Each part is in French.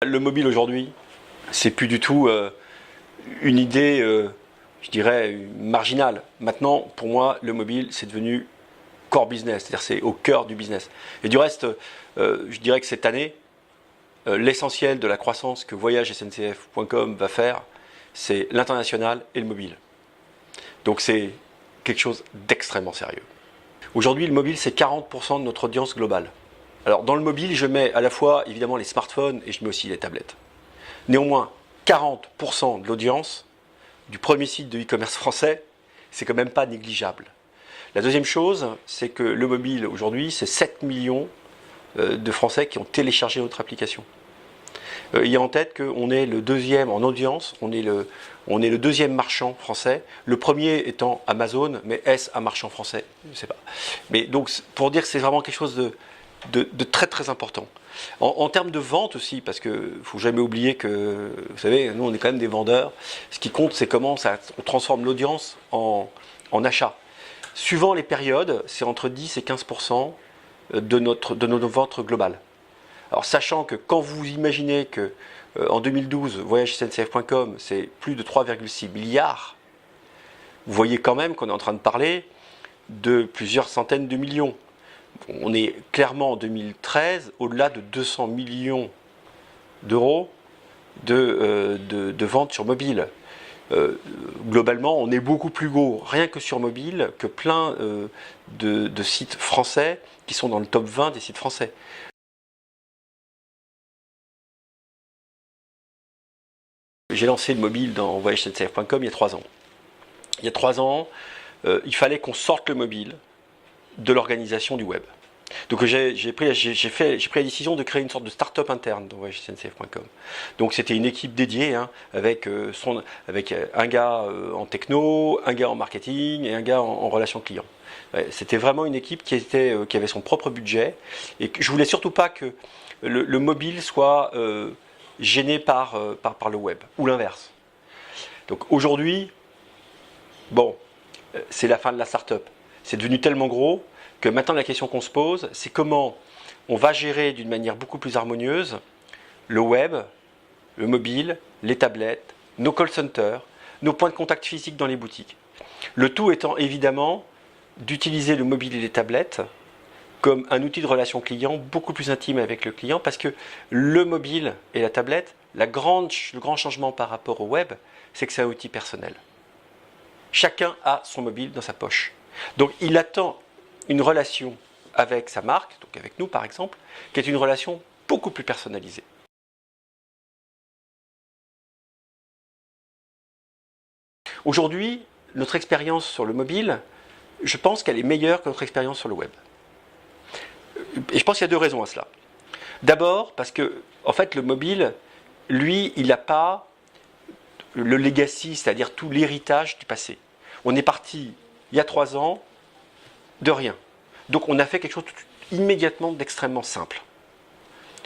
Le mobile aujourd'hui, c'est plus du tout une idée, je dirais, marginale. Maintenant, pour moi, le mobile, c'est devenu core business, c'est-à-dire c'est au cœur du business. Et du reste, je dirais que cette année, l'essentiel de la croissance que voyagesncf.com va faire, c'est l'international et le mobile. Donc c'est quelque chose d'extrêmement sérieux. Aujourd'hui, le mobile, c'est 40% de notre audience globale. Alors dans le mobile, je mets à la fois évidemment les smartphones et je mets aussi les tablettes. Néanmoins, 40% de l'audience du premier site de e-commerce français, c'est quand même pas négligeable. La deuxième chose, c'est que le mobile aujourd'hui, c'est 7 millions de Français qui ont téléchargé notre application. Ayez en tête qu'on est le deuxième en audience, on est le deuxième marchand français, le premier étant Amazon, mais est-ce un marchand français? Je ne sais pas. Mais donc, pour dire que c'est vraiment quelque chose de très très important. En termes de vente aussi, parce qu'il ne faut jamais oublier que, vous savez, nous on est quand même des vendeurs, ce qui compte c'est comment on transforme l'audience en achat. Suivant les périodes, c'est entre 10 et 15% de nos ventes globales. Alors sachant que quand vous imaginez que en 2012, voyagesncf.com c'est plus de 3,6 milliards, vous voyez quand même qu'on est en train de parler de plusieurs centaines de millions. On est clairement en 2013 au-delà de 200 millions d'euros de ventes sur mobile. Globalement, on est beaucoup plus gros, rien que sur mobile, que plein de sites français qui sont dans le top 20 des sites français. J'ai lancé le mobile dans voyagesncf.com il y a 3 ans. Il y a 3 ans, il fallait qu'on sorte le mobile de l'organisation du web. Donc j'ai pris la décision de créer une sorte de start-up interne dans voyagesncf.com. Donc c'était une équipe dédiée avec un gars en techno, un gars en marketing et un gars en relations clients. C'était vraiment une équipe qui avait son propre budget et que je voulais surtout pas que le mobile soit gêné par le web ou l'inverse. Donc aujourd'hui, bon, c'est la fin de la start-up. C'est devenu tellement gros que maintenant la question qu'on se pose, c'est comment on va gérer d'une manière beaucoup plus harmonieuse le web, le mobile, les tablettes, nos call centers, nos points de contact physiques dans les boutiques. Le tout étant évidemment d'utiliser le mobile et les tablettes comme un outil de relation client beaucoup plus intime avec le client parce que le mobile et la tablette, le grand changement par rapport au web, c'est que c'est un outil personnel. Chacun a son mobile dans sa poche. Donc il attend une relation avec sa marque, donc avec nous par exemple, qui est une relation beaucoup plus personnalisée. Aujourd'hui, notre expérience sur le mobile, je pense qu'elle est meilleure que notre expérience sur le web. Et je pense qu'il y a 2 raisons à cela. D'abord, parce que en fait, le mobile, lui, il n'a pas le legacy, c'est-à-dire tout l'héritage du passé. On est parti, il y a 3 ans, de rien. Donc on a fait quelque chose immédiatement d'extrêmement simple.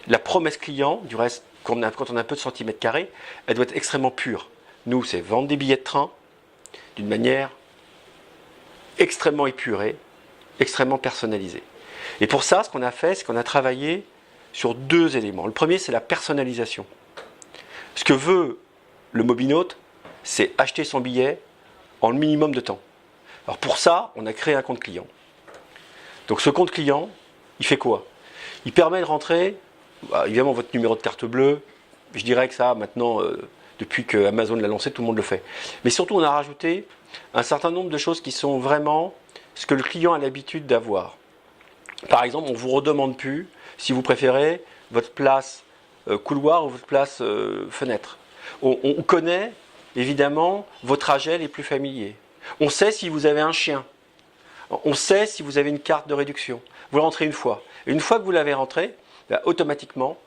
La promesse client, du reste, quand on a un peu de centimètres carrés, elle doit être extrêmement pure. Nous, c'est vendre des billets de train d'une manière extrêmement épurée, extrêmement personnalisée. Et pour ça, ce qu'on a fait, c'est qu'on a travaillé sur 2 éléments. Le premier, c'est la personnalisation. Ce que veut le mobinaute, c'est acheter son billet en le minimum de temps. Alors pour ça, on a créé un compte client. Donc ce compte client, il fait quoi? Il permet de rentrer, évidemment votre numéro de carte bleue, je dirais que ça maintenant, depuis que Amazon l'a lancé, tout le monde le fait. Mais surtout on a rajouté un certain nombre de choses qui sont vraiment ce que le client a l'habitude d'avoir. Par exemple, on ne vous redemande plus si vous préférez votre place couloir ou votre place fenêtre. On connaît évidemment vos trajets les plus familiers. On sait si vous avez un chien. On sait si vous avez une carte de réduction. Vous le rentrez une fois. Et une fois que vous l'avez rentré, automatiquement,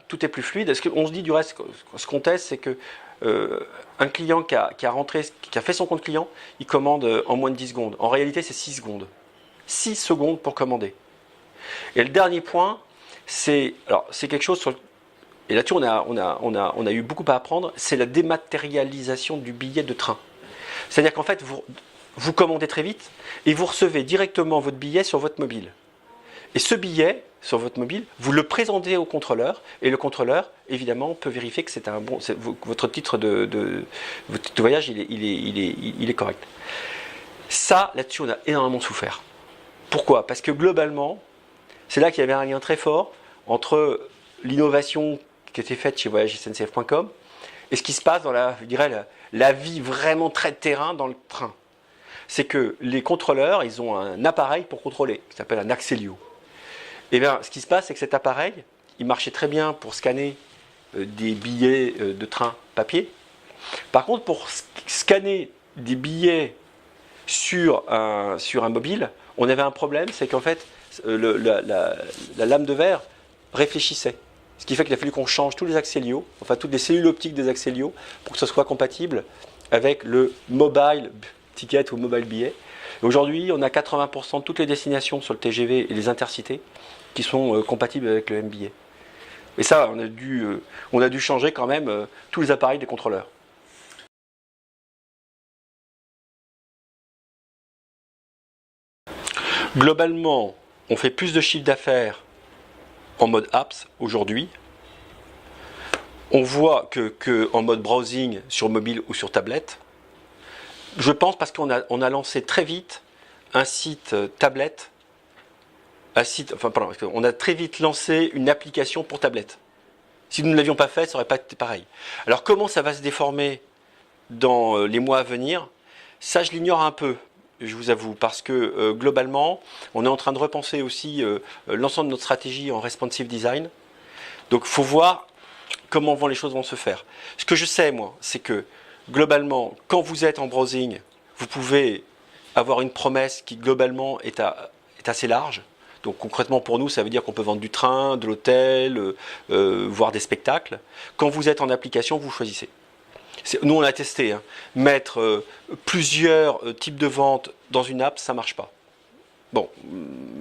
tout est plus fluide. Parce qu'on se dit du reste, ce qu'on teste, c'est que un client qui a fait son compte client, il commande en moins de 10 secondes. En réalité, c'est 6 secondes. 6 secondes pour commander. Et le dernier point, c'est quelque chose sur et là-dessus on a eu beaucoup à apprendre, c'est la dématérialisation du billet de train. C'est-à-dire qu'en fait, vous commandez très vite et vous recevez directement votre billet sur votre mobile. Et ce billet, sur votre mobile, vous le présentez au contrôleur, et le contrôleur, évidemment, peut vérifier que c'est un bon, votre titre de voyage, il est correct. Ça, là-dessus, on a énormément souffert. Pourquoi? Parce que globalement, c'est là qu'il y avait un lien très fort entre l'innovation qui était faite chez voyagesncf.com et ce qui se passe dans la vie vraiment très de terrain dans le train. C'est que les contrôleurs, ils ont un appareil pour contrôler, qui s'appelle un Axelio. Et bien, ce qui se passe, c'est que cet appareil, il marchait très bien pour scanner des billets de train papier. Par contre, pour scanner des billets sur un mobile, on avait un problème, c'est qu'en fait, la lame de verre réfléchissait. Ce qui fait qu'il a fallu qu'on change tous les Axelio, enfin toutes les cellules optiques des Axelio, pour que ce soit compatible avec le mobile ticket ou mobile billet. Aujourd'hui, on a 80% de toutes les destinations sur le TGV et les intercités qui sont compatibles avec le MBA. Et ça, on a dû changer quand même tous les appareils des contrôleurs. Globalement, on fait plus de chiffre d'affaires en mode apps aujourd'hui. On voit que en mode browsing sur mobile ou sur tablette. Je pense parce qu'on a lancé très vite un site tablette, on a très vite lancé une application pour tablette. Si nous ne l'avions pas fait, ça n'aurait pas été pareil. Alors comment ça va se déformer dans les mois à venir? Ça, je l'ignore un peu, je vous avoue, parce que globalement, on est en train de repenser aussi l'ensemble de notre stratégie en responsive design. Donc il faut voir comment les choses vont se faire. Ce que je sais, moi, c'est que globalement, quand vous êtes en browsing, vous pouvez avoir une promesse qui globalement est assez large. Donc concrètement pour nous, ça veut dire qu'on peut vendre du train, de l'hôtel, voire des spectacles. Quand vous êtes en application, vous choisissez. Nous on a testé, hein. Mettre plusieurs types de ventes dans une app, ça ne marche pas. Bon,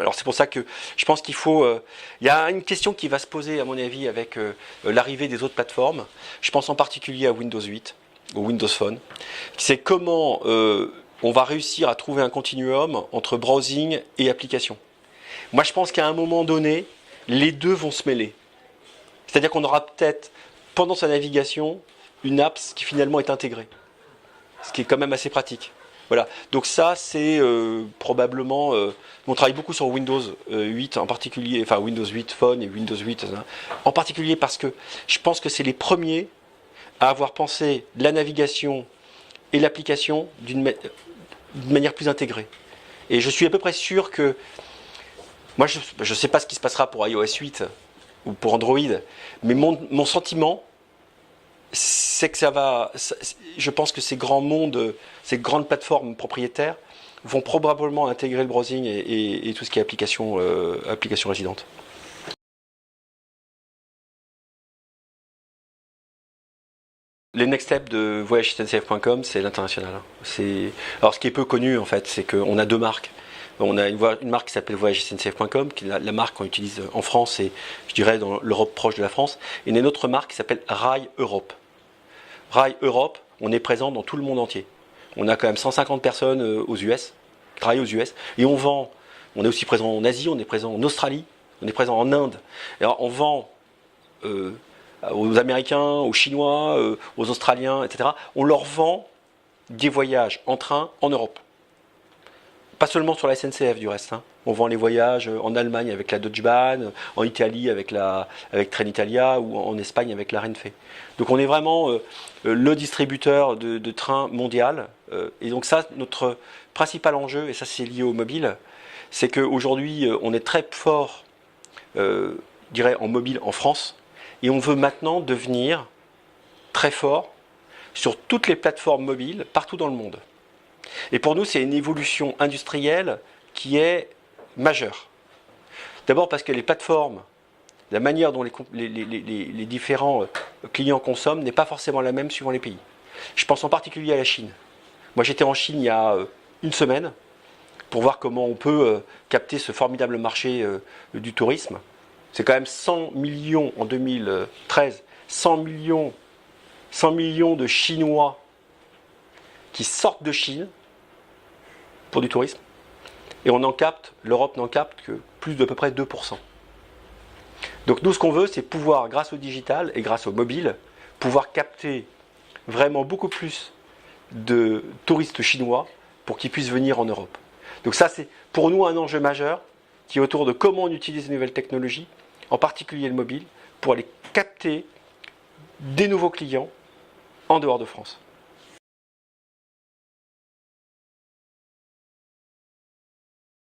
alors c'est pour ça que je pense qu'il faut... il y a une question qui va se poser à mon avis avec l'arrivée des autres plateformes. Je pense en particulier à Windows 8, au Windows Phone. C'est comment on va réussir à trouver un continuum entre browsing et application. Moi je pense qu'à un moment donné, les deux vont se mêler. C'est-à-dire qu'on aura peut-être, pendant sa navigation, une app qui finalement est intégrée. Ce qui est quand même assez pratique. Voilà, donc ça c'est probablement, on travaille beaucoup sur Windows 8 en particulier, enfin Windows 8 Phone et Windows 8 en particulier parce que je pense que c'est les premiers à avoir pensé la navigation et l'application d'une manière plus intégrée. Et je suis à peu près sûr que, moi je ne sais pas ce qui se passera pour iOS 8 ou pour Android, mais mon sentiment, c'est que je pense que ces grands mondes, ces grandes plateformes propriétaires vont probablement intégrer le browsing et tout ce qui est application résidente. Les next steps de voyagesncf.com, c'est l'international. Alors ce qui est peu connu en fait, c'est qu'on a deux marques. On a une marque qui s'appelle voyagesncf.com, qui est la marque qu'on utilise en France et je dirais dans l'Europe proche de la France. Et il y a une autre marque qui s'appelle Rail Europe. Rail Europe, on est présent dans tout le monde entier. On a quand même 150 personnes aux US, qui travaillent aux US, et on est aussi présent en Asie, on est présent en Australie, on est présent en Inde. Alors on vend aux Américains, aux Chinois, aux Australiens, etc. On leur vend des voyages en train en Europe. Pas seulement sur la SNCF du reste. Hein. On vend les voyages en Allemagne avec la Deutsche Bahn, en Italie avec Trenitalia ou en Espagne avec la Renfe. Donc on est vraiment le distributeur de trains mondial. Et donc ça, notre principal enjeu, et ça c'est lié au mobile, c'est qu'aujourd'hui on est très fort, je dirais, en mobile en France. Et on veut maintenant devenir très fort sur toutes les plateformes mobiles partout dans le monde. Et pour nous, c'est une évolution industrielle qui est majeure. D'abord parce que les plateformes, la manière dont les différents clients consomment n'est pas forcément la même suivant les pays. Je pense en particulier à la Chine. Moi, j'étais en Chine il y a une semaine pour voir comment on peut capter ce formidable marché du tourisme. C'est quand même 100 millions en 2013, 100 millions de Chinois qui sortent de Chine pour du tourisme. Et l'Europe n'en capte que plus d'à peu près 2%. Donc nous, ce qu'on veut, c'est pouvoir, grâce au digital et grâce au mobile, pouvoir capter vraiment beaucoup plus de touristes chinois pour qu'ils puissent venir en Europe. Donc ça, c'est pour nous un enjeu majeur qui est autour de comment on utilise les nouvelles technologies, en particulier le mobile, pour aller capter des nouveaux clients en dehors de France.